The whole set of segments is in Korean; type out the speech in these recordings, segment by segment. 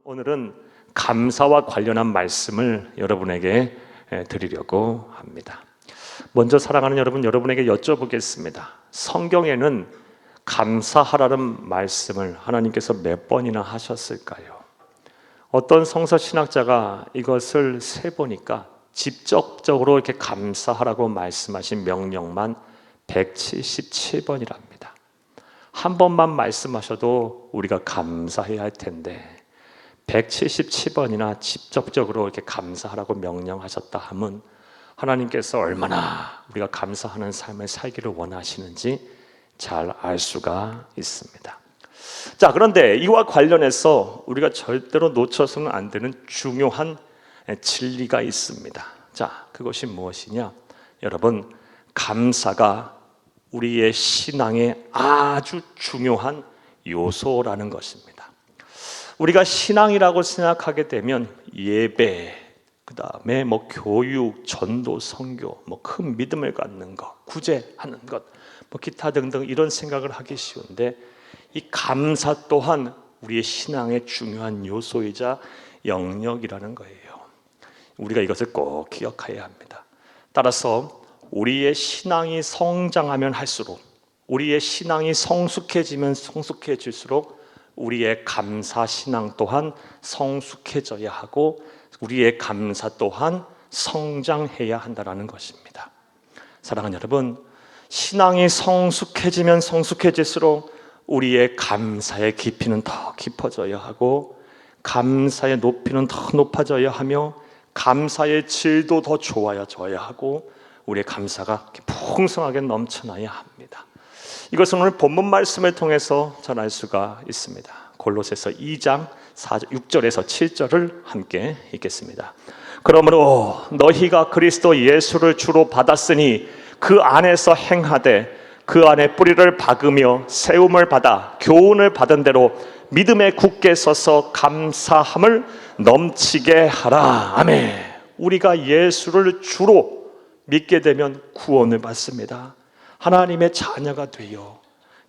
오늘은 감사와 관련한 말씀을 여러분에게 드리려고 합니다. 먼저 사랑하는 여러분, 여러분에게 여쭤보겠습니다. 성경에는 감사하라는 말씀을 하나님께서 몇 번이나 하셨을까요? 어떤 성서 신학자가 이것을 세보니까 직접적으로 이렇게 감사하라고 말씀하신 명령만 177번이랍니다. 한 번만 말씀하셔도 우리가 감사해야 할 텐데 177번이나 직접적으로 이렇게 감사하라고 명령하셨다 하면 하나님께서 얼마나 우리가 감사하는 삶을 살기를 원하시는지 잘 알 수가 있습니다. 자, 그런데 이와 관련해서 우리가 절대로 놓쳐서는 안 되는 중요한 진리가 있습니다. 자, 그것이 무엇이냐? 여러분, 감사가 우리의 신앙의 아주 중요한 요소라는 것입니다. 우리가 신앙이라고 생각하게 되면 예배, 그 다음에 교육, 전도, 선교, 큰 믿음을 갖는 것, 구제하는 것, 기타 등등 이런 생각을 하기 쉬운데 이 감사 또한 우리의 신앙의 중요한 요소이자 영역이라는 거예요. 우리가 이것을 꼭 기억해야 합니다. 따라서 우리의 신앙이 성장하면 할수록, 우리의 신앙이 성숙해지면 성숙해질수록 우리의 감사 신앙 또한 성숙해져야 하고 우리의 감사 또한 성장해야 한다는 것입니다. 사랑하는 여러분, 신앙이 성숙해지면 성숙해질수록 우리의 감사의 깊이는 더 깊어져야 하고 감사의 높이는 더 높아져야 하며 감사의 질도 더 좋아져야 하고 우리의 감사가 풍성하게 넘쳐나야 합니다. 이것은 오늘 본문 말씀을 통해서 잘 알 수가 있습니다. 골로새서 2장 6절에서 7절을 함께 읽겠습니다. 그러므로 너희가 그리스도 예수를 주로 받았으니 그 안에서 행하되 그 안에 뿌리를 박으며 세움을 받아 교훈을 받은 대로 믿음에 굳게 서서 감사함을 넘치게 하라. 아멘. 우리가 예수를 주로 믿게 되면 구원을 받습니다. 하나님의 자녀가 돼요.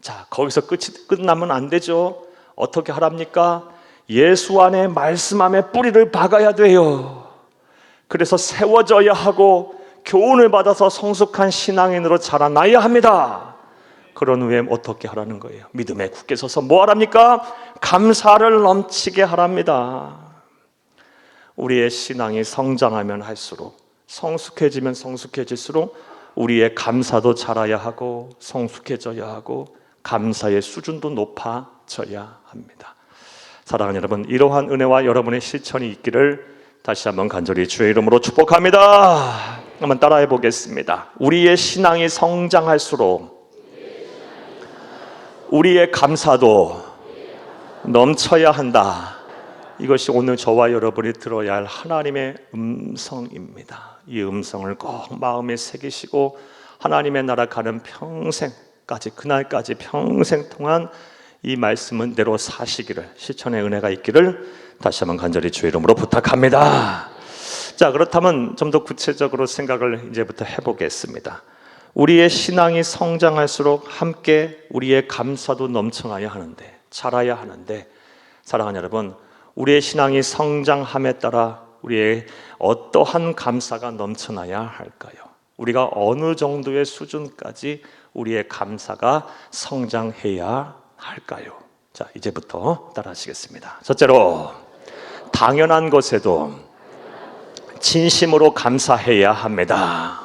자, 거기서 끝나면 안 되죠. 어떻게 하랍니까? 예수 안에 말씀 안에 뿌리를 박아야 돼요. 그래서 세워져야 하고 교훈을 받아서 성숙한 신앙인으로 자라나야 합니다. 그런 후에 어떻게 하라는 거예요? 믿음에 굳게 서서 뭐 하랍니까? 감사를 넘치게 하랍니다. 우리의 신앙이 성장하면 할수록, 성숙해지면 성숙해질수록 우리의 감사도 자라야 하고 성숙해져야 하고 감사의 수준도 높아져야 합니다. 사랑하는 여러분, 이러한 은혜와 여러분의 실천이 있기를 다시 한번 간절히 주의 이름으로 축복합니다. 한번 따라해 보겠습니다. 우리의 신앙이 성장할수록 우리의 감사도 넘쳐야 한다. 이것이 오늘 저와 여러분이 들어야 할 하나님의 음성입니다. 이 음성을 꼭 마음에 새기시고 하나님의 나라 가는 평생까지, 그날까지 평생 동안 이 말씀은 대로 사시기를, 실천의 은혜가 있기를 다시 한번 간절히 주의 이름으로 부탁합니다. 자, 그렇다면 좀 더 구체적으로 생각을 이제부터 해보겠습니다. 우리의 신앙이 성장할수록 함께 우리의 감사도 넘쳐나야 하는데, 자라야 하는데, 사랑하는 여러분, 우리의 신앙이 성장함에 따라 우리의 어떠한 감사가 넘쳐나야 할까요? 우리가 어느 정도의 수준까지 우리의 감사가 성장해야 할까요? 자, 이제부터 따라하시겠습니다. 첫째로, 당연한 것에도 진심으로 감사해야 합니다.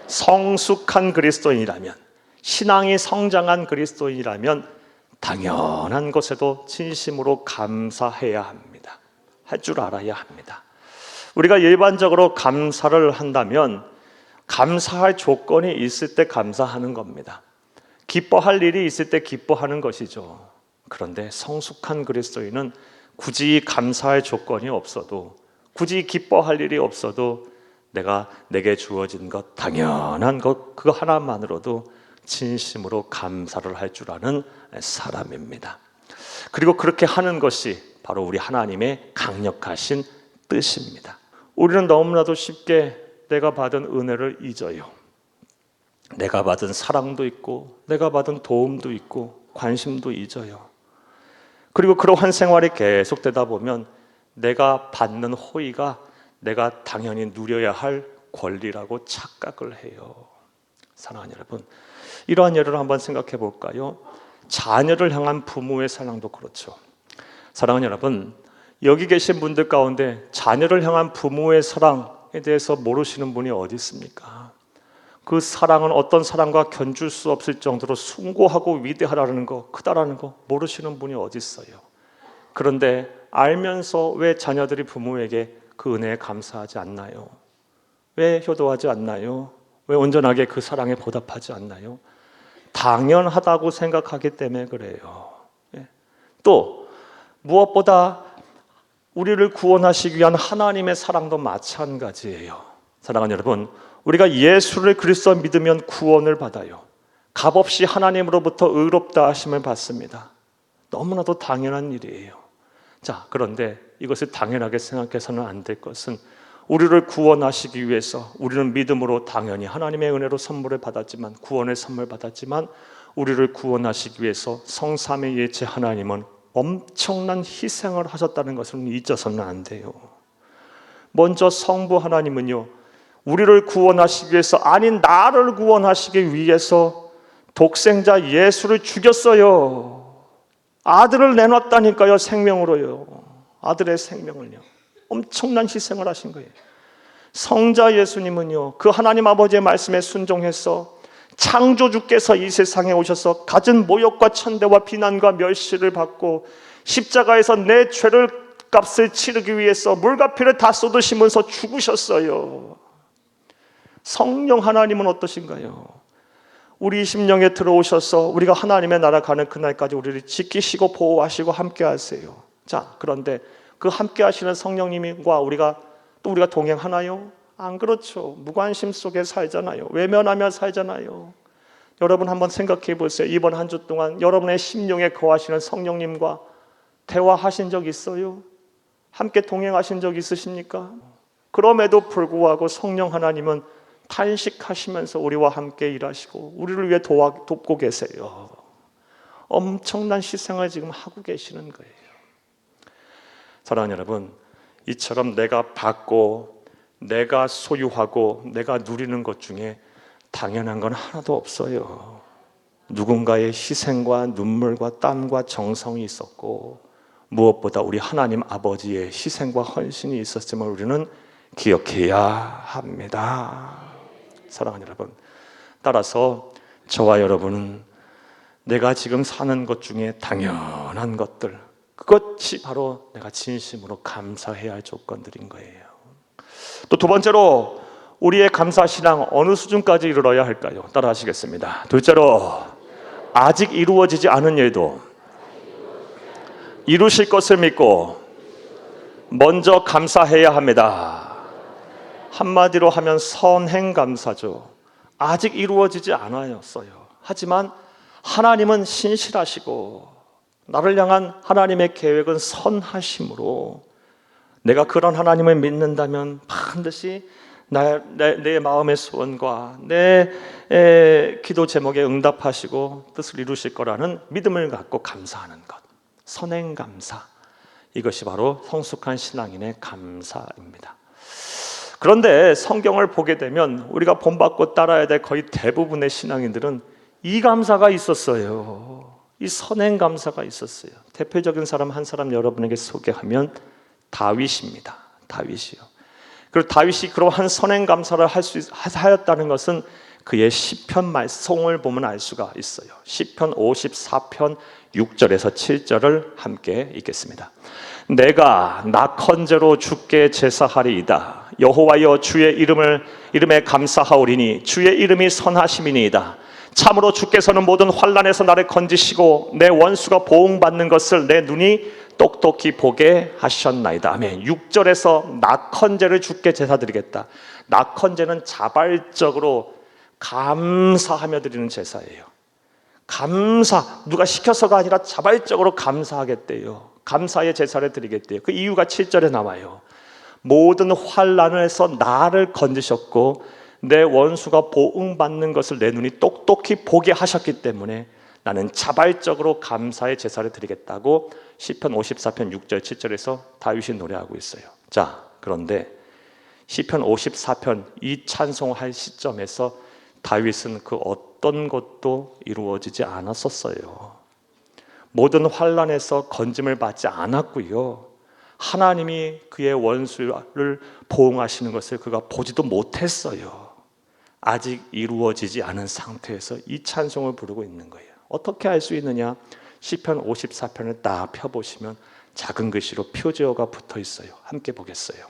성숙한 그리스도인이라면, 신앙이 성장한 그리스도인이라면 당연한 것에도 진심으로 감사해야 합니다. 할 줄 알아야 합니다. 우리가 일반적으로 감사를 한다면 감사할 조건이 있을 때 감사하는 겁니다. 기뻐할 일이 있을 때 기뻐하는 것이죠. 그런데 성숙한 그리스도인은 굳이 감사할 조건이 없어도, 굳이 기뻐할 일이 없어도 내게 주어진 것, 당연한 것, 그거 하나만으로도 진심으로 감사를 할 줄 아는 사람입니다. 그리고 그렇게 하는 것이 바로 우리 하나님의 강력하신 뜻입니다. 우리는 너무나도 쉽게 내가 받은 은혜를 잊어요. 내가 받은 사랑도 있고 내가 받은 도움도 있고 관심도 잊어요. 그리고 그러한 생활이 계속되다 보면 내가 받는 호의가 내가 당연히 누려야 할 권리라고 착각을 해요. 사랑하는 여러분, 이러한 예를 한번 생각해 볼까요? 자녀를 향한 부모의 사랑도 그렇죠. 사랑하는 여러분, 여기 계신 분들 가운데 자녀를 향한 부모의 사랑에 대해서 모르시는 분이 어디 있습니까? 그 사랑은 어떤 사랑과 견줄 수 없을 정도로 숭고하고 위대하다는 거, 크다라는 거 모르시는 분이 어디 있어요? 그런데 알면서 왜 자녀들이 부모에게 그 은혜에 감사하지 않나요? 왜 효도하지 않나요? 왜 온전하게 그 사랑에 보답하지 않나요? 당연하다고 생각하기 때문에 그래요. 또 무엇보다 우리를 구원하시기 위한 하나님의 사랑도 마찬가지예요. 사랑하는 여러분, 우리가 예수를 그리스도 믿으면 구원을 받아요. 값없이 하나님으로부터 의롭다 하심을 받습니다. 너무나도 당연한 일이에요. 자, 그런데 이것을 당연하게 생각해서는 안 될 것은 우리를 구원하시기 위해서 우리는 믿음으로 당연히 하나님의 은혜로 선물을 받았지만, 구원의 선물 받았지만, 우리를 구원하시기 위해서 성삼위 일체 하나님은 엄청난 희생을 하셨다는 것을 잊어서는 안 돼요. 먼저 성부 하나님은요, 우리를 구원하시기 위해서, 아니 나를 구원하시기 위해서 독생자 예수를 죽였어요. 아들을 내놨다니까요. 생명으로요. 아들의 생명을요. 엄청난 희생을 하신 거예요. 성자 예수님은요, 그 하나님 아버지의 말씀에 순종해서 창조주께서 이 세상에 오셔서 갖은 모욕과 천대와 비난과 멸시를 받고 십자가에서 내 죄를 값을 치르기 위해서 물과 피를 다 쏟으시면서 죽으셨어요. 성령 하나님은 어떠신가요? 우리 심령에 들어오셔서 우리가 하나님의 나라 가는 그날까지 우리를 지키시고 보호하시고 함께 하세요. 자, 그런데 그 함께 하시는 성령님과 우리가 동행하나요? 안 그렇죠. 무관심 속에 살잖아요. 외면하며 살잖아요. 여러분 한번 생각해 보세요. 이번 한 주 동안 여러분의 심령에 거하시는 성령님과 대화하신 적 있어요? 함께 동행하신 적 있으십니까? 그럼에도 불구하고 성령 하나님은 탄식하시면서 우리와 함께 일하시고 우리를 위해 돕고 계세요. 엄청난 희생을 지금 하고 계시는 거예요. 사랑하는 여러분, 이처럼 내가 받고 내가 소유하고 내가 누리는 것 중에 당연한 건 하나도 없어요. 누군가의 희생과 눈물과 땀과 정성이 있었고, 무엇보다 우리 하나님 아버지의 희생과 헌신이 있었음을 우리는 기억해야 합니다. 사랑하는 여러분, 따라서 저와 여러분은 내가 지금 사는 것 중에 당연한 것들, 그것이 바로 내가 진심으로 감사해야 할 조건들인 거예요. 또 두 번째로 우리의 감사신앙 어느 수준까지 이르러야 할까요? 따라 하시겠습니다. 둘째로 아직 이루어지지 않은 일도 이루실 것을 믿고 먼저 감사해야 합니다. 한마디로 하면 선행감사죠. 아직 이루어지지 않았어요. 하지만 하나님은 신실하시고 나를 향한 하나님의 계획은 선하심으로 내가 그런 하나님을 믿는다면 반드시 내 마음의 소원과 내 기도 제목에 응답하시고 뜻을 이루실 거라는 믿음을 갖고 감사하는 것, 선행감사, 이것이 바로 성숙한 신앙인의 감사입니다. 그런데 성경을 보게 되면 우리가 본받고 따라야 될 거의 대부분의 신앙인들은 이 감사가 있었어요. 이 선행감사가 있었어요. 대표적인 사람 한 사람 여러분에게 소개하면 다윗입니다. 다윗이요. 그리고 다윗이 그러한 선행감사를 하였다는 것은 그의 시편 말씀을 보면 알 수가 있어요. 시편 54편 6절에서 7절을 함께 읽겠습니다. 내가 낙헌제로 주께 제사하리이다. 여호와여 주의 이름에 감사하오리니 주의 이름이 선하심이니이다. 참으로 주께서는 모든 환난에서 나를 건지시고 내 원수가 보응받는 것을 내 눈이 똑똑히 보게 하셨나이다. 아멘. 6절에서 낙헌제를 주께 제사드리겠다. 낙헌제는 자발적으로 감사하며 드리는 제사예요. 누가 시켜서가 아니라 자발적으로 감사하겠대요. 감사의 제사를 드리겠대요. 그 이유가 7절에 나와요. 모든 환난에서 나를 건지셨고 내 원수가 보응받는 것을 내 눈이 똑똑히 보게 하셨기 때문에 나는 자발적으로 감사의 제사를 드리겠다고 시편 54편 6절 7절에서 다윗이 노래하고 있어요. 자, 그런데 시편 54편 이 찬송할 시점에서 다윗은 그 어떤 것도 이루어지지 않았었어요. 모든 환난에서 건짐을 받지 않았고요. 하나님이 그의 원수를 보응하시는 것을 그가 보지도 못했어요. 아직 이루어지지 않은 상태에서 이 찬송을 부르고 있는 거예요. 어떻게 알 수 있느냐? 시편 54편을 딱 펴보시면 작은 글씨로 표제어가 붙어 있어요. 함께 보겠어요.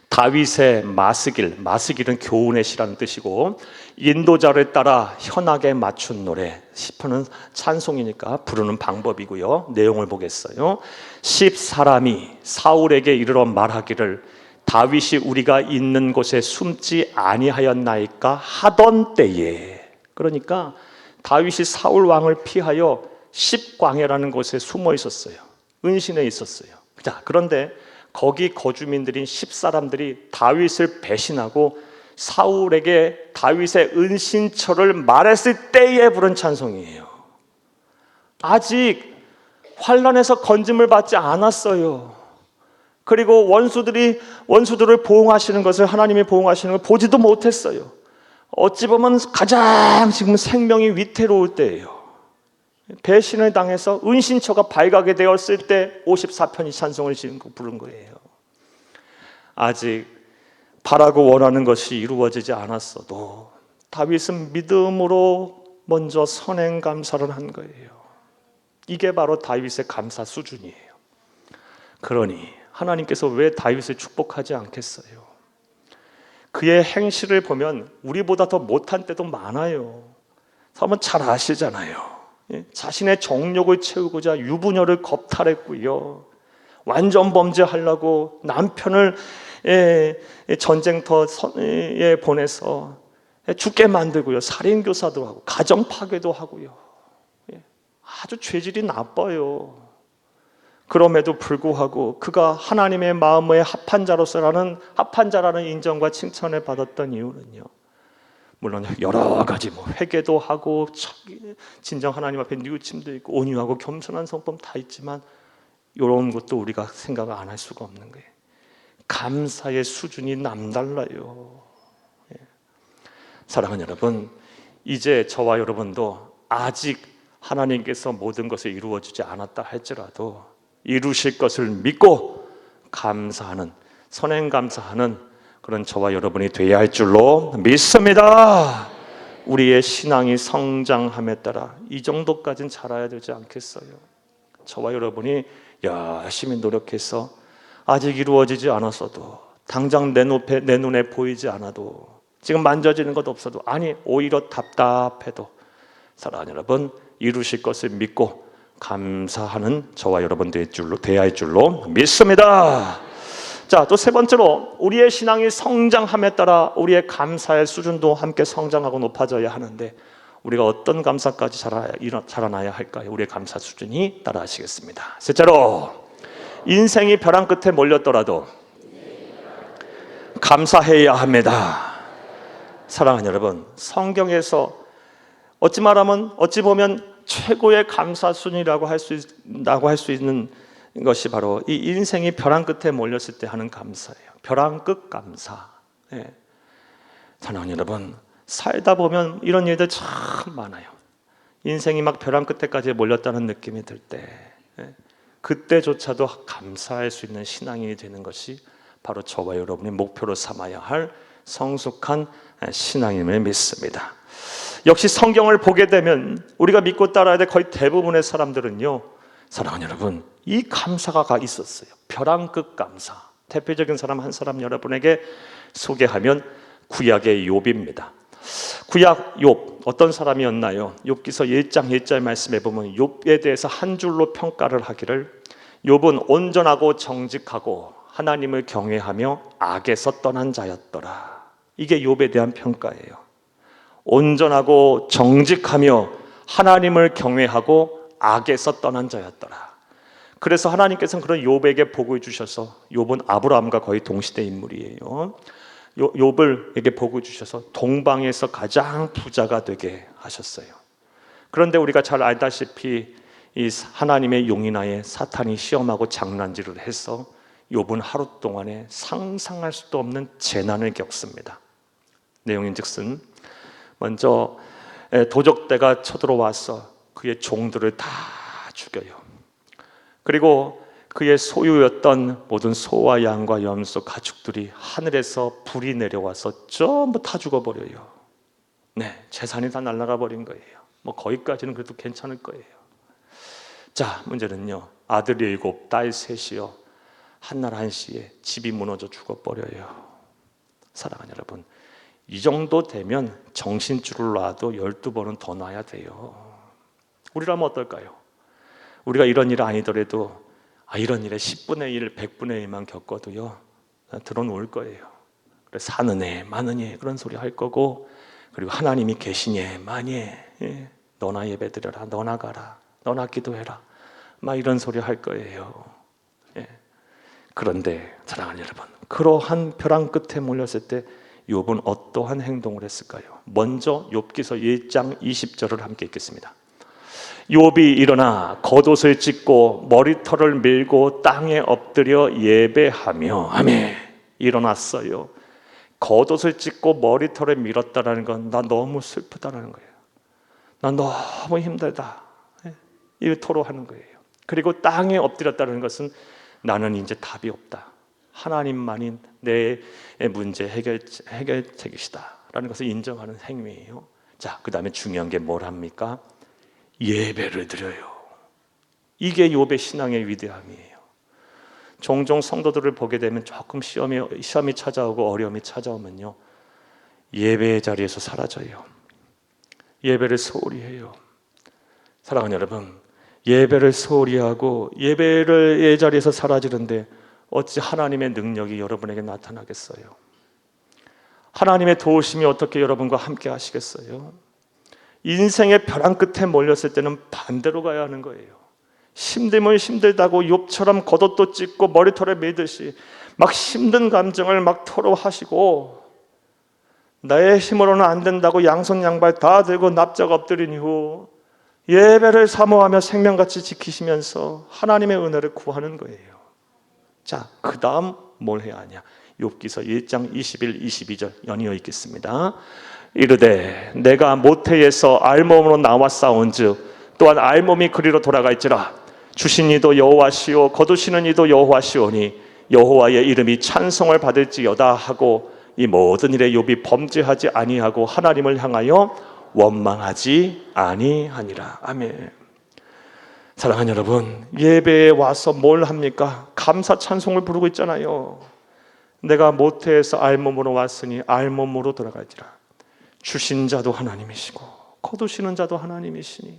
다윗의 마스길은 교훈의 시라는 뜻이고, 인도자를 따라 현악에 맞춘 노래. 시편은 찬송이니까 부르는 방법이고요. 내용을 보겠어요. 10사람이 사울에게 이르러 말하기를 다윗이 우리가 있는 곳에 숨지 아니하였나이까 하던 때에, 그러니까 다윗이 사울 왕을 피하여 10광야라는 곳에 숨어 있었어요. 은신에 있었어요. 자, 그런데 거기 거주민들인 10사람들이 다윗을 배신하고 사울에게 다윗의 은신처를 말했을 때에 부른 찬송이에요. 아직 환난에서 건짐을 받지 않았어요. 그리고 원수들을 보응하시는 것을, 하나님이 보응하시는 걸 보지도 못했어요. 어찌 보면 가장 지금 생명이 위태로울 때예요. 배신을 당해서 은신처가 발각이 되었을 때 54편이 찬송을 부른 거예요. 아직 바라고 원하는 것이 이루어지지 않았어도 다윗은 믿음으로 먼저 선행 감사를 한 거예요. 이게 바로 다윗의 감사 수준이에요. 그러니 하나님께서 왜 다윗을 축복하지 않겠어요? 그의 행실을 보면 우리보다 더 못한 때도 많아요. 한번 잘 아시잖아요. 자신의 정욕을 채우고자 유부녀를 겁탈했고요. 완전 범죄하려고 남편을 전쟁터에 보내서 죽게 만들고요. 살인교사도 하고 가정 파괴도 하고요. 아주 죄질이 나빠요. 그럼에도 불구하고 그가 하나님의 마음에 합한 자라는 인정과 칭찬을 받았던 이유는요, 물론 여러 가지 회개도 하고 진정 하나님 앞에 뉘우침도 있고 온유하고 겸손한 성품 다 있지만 이런 것도 우리가 생각을 안 할 수가 없는 거예요. 감사의 수준이 남달라요. 사랑하는 여러분, 이제 저와 여러분도 아직 하나님께서 모든 것을 이루어주지 않았다 할지라도 이루실 것을 믿고 감사하는, 선행 감사하는 그런 저와 여러분이 되어야 할 줄로 믿습니다. 우리의 신앙이 성장함에 따라 이 정도까지는 자라야 되지 않겠어요? 저와 여러분이 열심히 노력해서 아직 이루어지지 않았어도, 당장 내 눈에 보이지 않아도, 지금 만져지는 것 없어도, 아니 오히려 답답해도 사랑하는 여러분, 이루실 것을 믿고 감사하는 저와 여러분 되어야 할 줄로 믿습니다. 자, 또 세 번째로 우리의 신앙이 성장함에 따라 우리의 감사의 수준도 함께 성장하고 높아져야 하는데, 우리가 어떤 감사까지 자라나야 할까요? 우리의 감사 수준이 따라하시겠습니다. 셋째로, 인생이 벼랑 끝에 몰렸더라도 감사해야 합니다. 사랑하는 여러분, 성경에서 어찌 보면 최고의 감사 수준이라고 할 수 있는 것이 바로 이 인생이 벼랑 끝에 몰렸을 때 하는 감사예요. 벼랑 끝 감사. 사랑하는 여러분, 살다 보면 이런 일들 참 많아요. 인생이 막 벼랑 끝에까지 몰렸다는 느낌이 들 때, 그때조차도 감사할 수 있는 신앙인이 되는 것이 바로 저와 여러분이 목표로 삼아야 할 성숙한 신앙임을 믿습니다. 역시 성경을 보게 되면 우리가 믿고 따라야 될 거의 대부분의 사람들은요, 사랑하는 여러분, 이 감사가 있었어요. 벼랑 끝 감사. 대표적인 사람 한 사람 여러분에게 소개하면 구약의 욥입니다. 구약 욥, 어떤 사람이었나요? 욥기서 1장 1절 말씀에 보면 욥에 대해서 한 줄로 평가를 하기를, 욥은 온전하고 정직하고 하나님을 경외하며 악에서 떠난 자였더라. 이게 욥에 대한 평가예요. 온전하고 정직하며 하나님을 경외하고 악에서 떠난 자였더라. 그래서 하나님께서는 그런 욥에게 복을 주셔서, 욥은 아브라함과 거의 동시대 인물이에요. 욥을에게 복을 주셔서 동방에서 가장 부자가 되게 하셨어요. 그런데 우리가 잘 알다시피 이 하나님의 용인하에 사탄이 시험하고 장난질을 해서 욥은 하루 동안에 상상할 수도 없는 재난을 겪습니다. 내용인즉슨 먼저 도적대가 쳐들어와서 그의 종들을 다 죽여요. 그리고 그의 소유였던 모든 소와 양과 염소 가축들이 하늘에서 불이 내려와서 전부 다 죽어버려요. 네, 재산이 다 날아가 버린 거예요. 뭐 거기까지는 그래도 괜찮을 거예요. 자, 문제는요, 아들 7, 딸 3이요 한날 한시에 집이 무너져 죽어버려요. 사랑하는 여러분, 이 정도 되면 정신줄을 놔도 12번은 더 놔야 돼요. 우리라면 어떨까요? 우리가 이런 일 아니더라도 이런 일에 10분의 1, 100분의 1만 겪어도요 들어놓을 거예요. 그래, 사느네 마느니 그런 소리 할 거고, 그리고 하나님이 계시니 마니 너나 예배드려라, 너나 가라, 너나 기도해라, 막 이런 소리 할 거예요. 그런데 사랑하는 여러분, 그러한 벼랑 끝에 몰렸을 때 욥은 어떠한 행동을 했을까요? 먼저 욥기서 1장 20절을 함께 읽겠습니다. 욥이 일어나 겉옷을 찢고 머리털을 밀고 땅에 엎드려 예배하며 아멘. 일어났어요. 겉옷을 찢고 머리털을 밀었다는 건 나 너무 슬프다는 거예요. 나 너무 힘들다, 이 토로하는 거예요. 그리고 땅에 엎드렸다는 것은 나는 이제 답이 없다, 하나님만이 내 문제 해결책이시다 라는 것을 인정하는 행위예요. 자, 그 다음에 중요한 게 뭘 합니까? 예배를 드려요. 이게 욥의 신앙의 위대함이에요. 종종 성도들을 보게 되면 조금 시험이 찾아오고 어려움이 찾아오면요 예배의 자리에서 사라져요. 예배를 소홀히 해요. 사랑하는 여러분, 예배를 소홀히 하고 예배의 자리에서 사라지는데 어찌 하나님의 능력이 여러분에게 나타나겠어요? 하나님의 도우심이 어떻게 여러분과 함께 하시겠어요? 인생의 벼랑 끝에 몰렸을 때는 반대로 가야 하는 거예요. 힘들면 힘들다고 욥처럼 겉옷도 찢고 머리털에 매듯이 막 힘든 감정을 막 토로하시고, 나의 힘으로는 안 된다고 양손 양발 다 들고 납작 엎드린 이후 예배를 사모하며 생명같이 지키시면서 하나님의 은혜를 구하는 거예요. 자, 그 다음 뭘 해야 하냐? 욥기서 1장 21, 22절 연이어 읽겠습니다. 이르되 내가 모태에서 알몸으로 나왔사온즉 또한 알몸이 그리로 돌아갈지라. 주신 이도 여호와시오 거두시는 이도 여호와시오니 여호와의 이름이 찬송을 받을지어다 하고 이 모든 일에 욥이 범죄하지 아니하고 하나님을 향하여 원망하지 아니하니라. 아멘. 사랑하는 여러분, 예배에 와서 뭘 합니까? 감사 찬송을 부르고 있잖아요. 내가 모태에서 알몸으로 왔으니 알몸으로 돌아갈지라. 주신 자도 하나님이시고 거두시는 자도 하나님이시니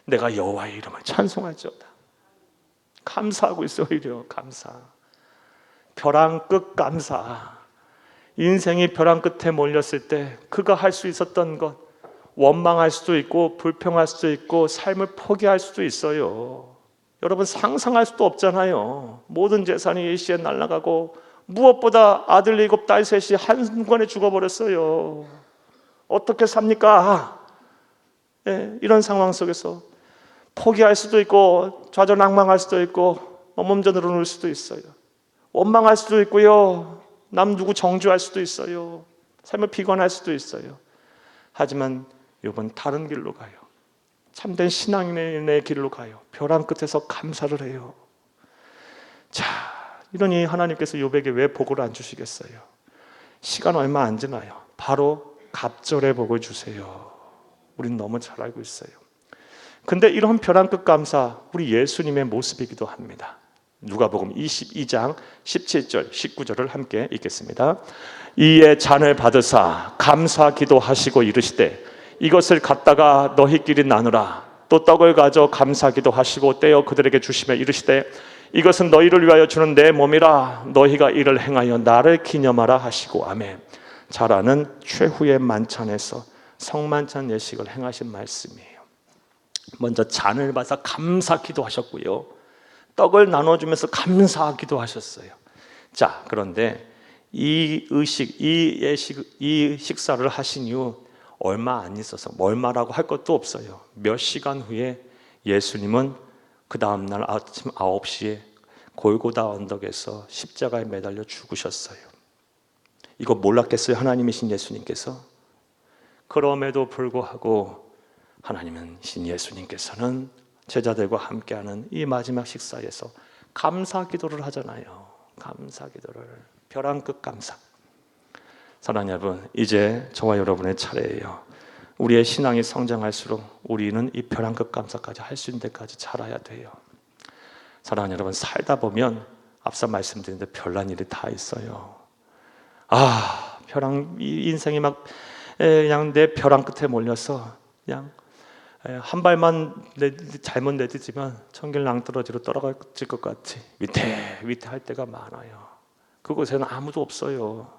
내가 여호와의 이름을 찬송할지어다. 감사하고 있어요. 오히려 감사. 벼랑 끝 감사. 인생이 벼랑 끝에 몰렸을 때 그가 할 수 있었던 것, 원망할 수도 있고 불평할 수도 있고 삶을 포기할 수도 있어요. 여러분 상상할 수도 없잖아요. 모든 재산이 일시에 날아가고 무엇보다 아들 7, 딸 3이 한순간에 죽어버렸어요. 어떻게 삽니까? 이런 상황 속에서 포기할 수도 있고 좌절낭망할 수도 있고 몸전으로 누울 수도 있어요. 원망할 수도 있고요, 남 누구 정죄할 수도 있어요. 삶을 비관할 수도 있어요. 하지만 욥은 다른 길로 가요. 참된 신앙인의 길로 가요. 벼랑 끝에서 감사를 해요. 자, 이러니 하나님께서 욥에게 왜 복을 안 주시겠어요? 시간 얼마 안 지나요. 바로 갑절의 복을 주세요. 우린 너무 잘 알고 있어요. 근데 이런 벼랑 끝 감사, 우리 예수님의 모습이기도 합니다. 누가복음 22장 17절 19절을 함께 읽겠습니다. 이에 잔을 받으사 감사 기도하시고 이르시되 이것을 갖다가 너희끼리 나누라. 또 떡을 가져 감사 기도하시고 떼어 그들에게 주시며 이르시되 이것은 너희를 위하여 주는 내 몸이라. 너희가 이를 행하여 나를 기념하라 하시고. 아멘. 잘 아는 최후의 만찬에서 성만찬 예식을 행하신 말씀이에요. 먼저 잔을 받아 감사 기도하셨고요, 떡을 나눠주면서 감사 기도하셨어요. 자, 그런데 이 식사를 하신 이후 얼마 안 있어서 얼마라고 할 것도 없어요. 몇 시간 후에 예수님은 그 다음날 아침 9시에 골고다 언덕에서 십자가에 매달려 죽으셨어요. 이거 몰랐겠어요? 하나님이신 예수님께서? 그럼에도 불구하고 하나님이신 예수님께서는 제자들과 함께하는 이 마지막 식사에서 감사 기도를 하잖아요. 감사 기도를. 벼랑 끝 감사. 사랑하는 여러분, 이제 저와 여러분의 차례예요. 우리의 신앙이 성장할수록 우리는 이 벼랑 끝 감사까지 할 수 있는 데까지 자라야 돼요. 사랑하는 여러분, 살다 보면 앞서 말씀드린 대로 별난 일이 다 있어요. 이 인생이 막 그냥 내 벼랑 끝에 몰려서 그냥 한 발만 잘못 내딛으면 천길 낭떠러지로 떨어질 것 같이 위태할 때가 많아요. 그곳에는 아무도 없어요.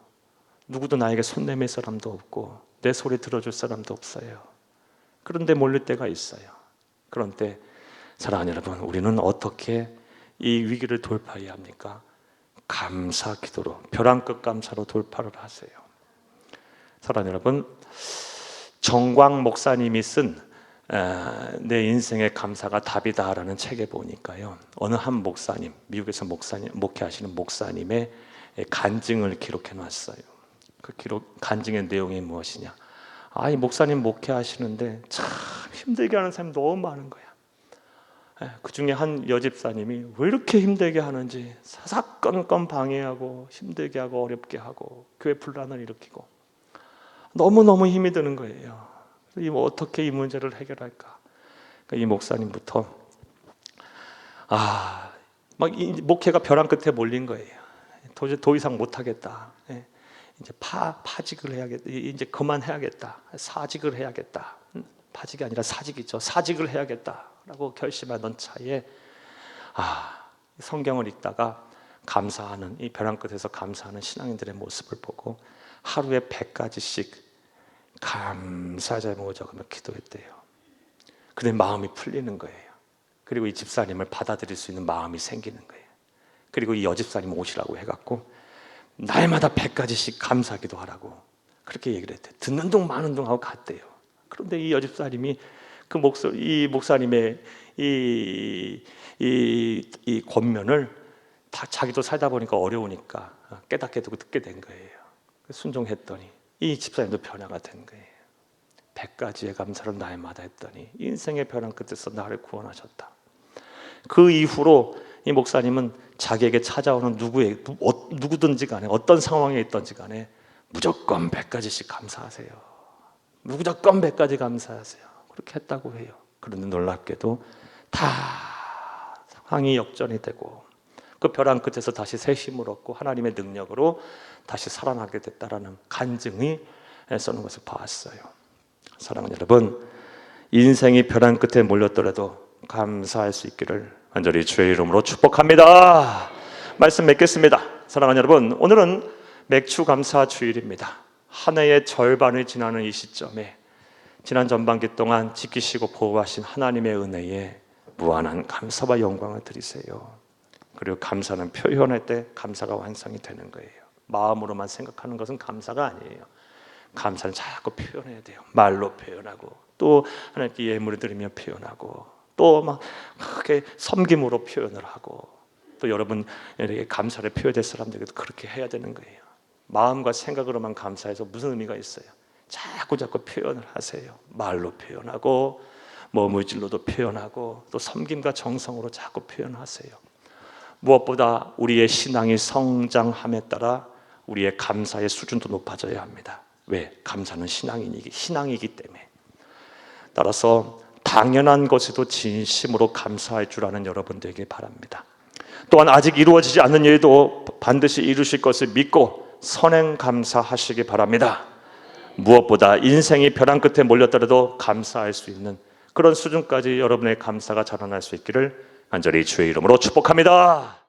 누구도 나에게 손 내밀 사람도 없고 내 소리 들어줄 사람도 없어요. 그런데 몰릴 때가 있어요. 그런 때 사랑하는 여러분, 우리는 어떻게 이 위기를 돌파해야 합니까? 감사 기도로, 벼랑 끝 감사로 돌파를 하세요. 사랑하는 여러분, 정광 목사님이 쓴 내 인생의 감사가 답이다라는 책에 보니까요, 어느 한 목사님, 미국에서 목회하시는 목사님의 간증을 기록해 놨어요. 그 간증의 내용이 무엇이냐? 이 목사님 목회하시는데 참 힘들게 하는 사람이 너무 많은 거야. 그 중에 한 여집사님이 왜 이렇게 힘들게 하는지 사사건건 방해하고 힘들게 하고 어렵게 하고 교회 분란을 일으키고 너무너무 힘이 드는 거예요. 어떻게 이 문제를 해결할까? 이 목사님부터 막 이 목회가 벼랑 끝에 몰린 거예요. 도저히 더 이상 못하겠다. 이제 파직을 해야겠다. 이제 그만해야겠다. 사직을 해야겠다. 파직이 아니라 사직이죠. 사직을 해야겠다라고 결심하던 차에 성경을 읽다가 감사하는 이 벼랑 끝에서 감사하는 신앙인들의 모습을 보고 하루에 100가지씩 감사 제목을 적으며 기도했대요. 근데 마음이 풀리는 거예요. 그리고 이 집사님을 받아들일 수 있는 마음이 생기는 거예요. 그리고 이 여집사님 오시라고 해갖고 날마다 100가지씩 감사 기도하라고 그렇게 얘기를 했대요. 듣는 둥 마는 둥 하고 갔대요. 그런데 이 여집사님이 이 목사님의 이 권면을 다 자기도 살다 보니까 어려우니까 깨닫게 되고 듣게 된 거예요. 순종했더니 이 집사님도 변화가 된 거예요. 100가지의 감사를 날마다 했더니 인생의 벼랑 끝에서 나를 구원하셨다. 그 이후로 이 목사님은 자기에게 찾아오는 누구든지 간에 어떤 상황에 있든지 간에 무조건 100가지씩 감사하세요. 무조건 100가지 감사하세요. 그렇게 했다고 해요. 그런데 놀랍게도 다 상황이 역전이 되고 그 벼랑 끝에서 다시 새 힘을 얻고 하나님의 능력으로 다시 살아나게 됐다라는 간증이 써는 것을 봤어요. 사랑하는 여러분, 인생이 벼랑 끝에 몰렸더라도 감사할 수 있기를 간절히 주의 이름으로 축복합니다. 말씀 맺겠습니다. 사랑하는 여러분, 오늘은 맥주 감사 주일입니다. 한 해의 절반을 지나는 이 시점에 지난 전반기 동안 지키시고 보호하신 하나님의 은혜에 무한한 감사와 영광을 드리세요. 그리고 감사는 표현할 때 감사가 완성이 되는 거예요. 마음으로만 생각하는 것은 감사가 아니에요. 감사는 자꾸 표현해야 돼요. 말로 표현하고 또 하나님께 예물을 드리며 표현하고 또 막 크게 섬김으로 표현을 하고 또 여러분에게 감사를 표현할 사람들에게도 그렇게 해야 되는 거예요. 마음과 생각으로만 감사해서 무슨 의미가 있어요? 자꾸 표현을 하세요. 말로 표현하고 물질로도 표현하고 또 섬김과 정성으로 자꾸 표현하세요. 무엇보다 우리의 신앙이 성장함에 따라 우리의 감사의 수준도 높아져야 합니다. 왜? 감사는 신앙이기 때문에. 따라서 당연한 것에도 진심으로 감사할 줄 아는 여러분 되길 바랍니다. 또한 아직 이루어지지 않는 일도 반드시 이루실 것을 믿고 선행 감사하시기 바랍니다. 무엇보다 인생이 벼랑 끝에 몰렸더라도 감사할 수 있는 그런 수준까지 여러분의 감사가 자라날 수 있기를 간절히 주의 이름으로 축복합니다.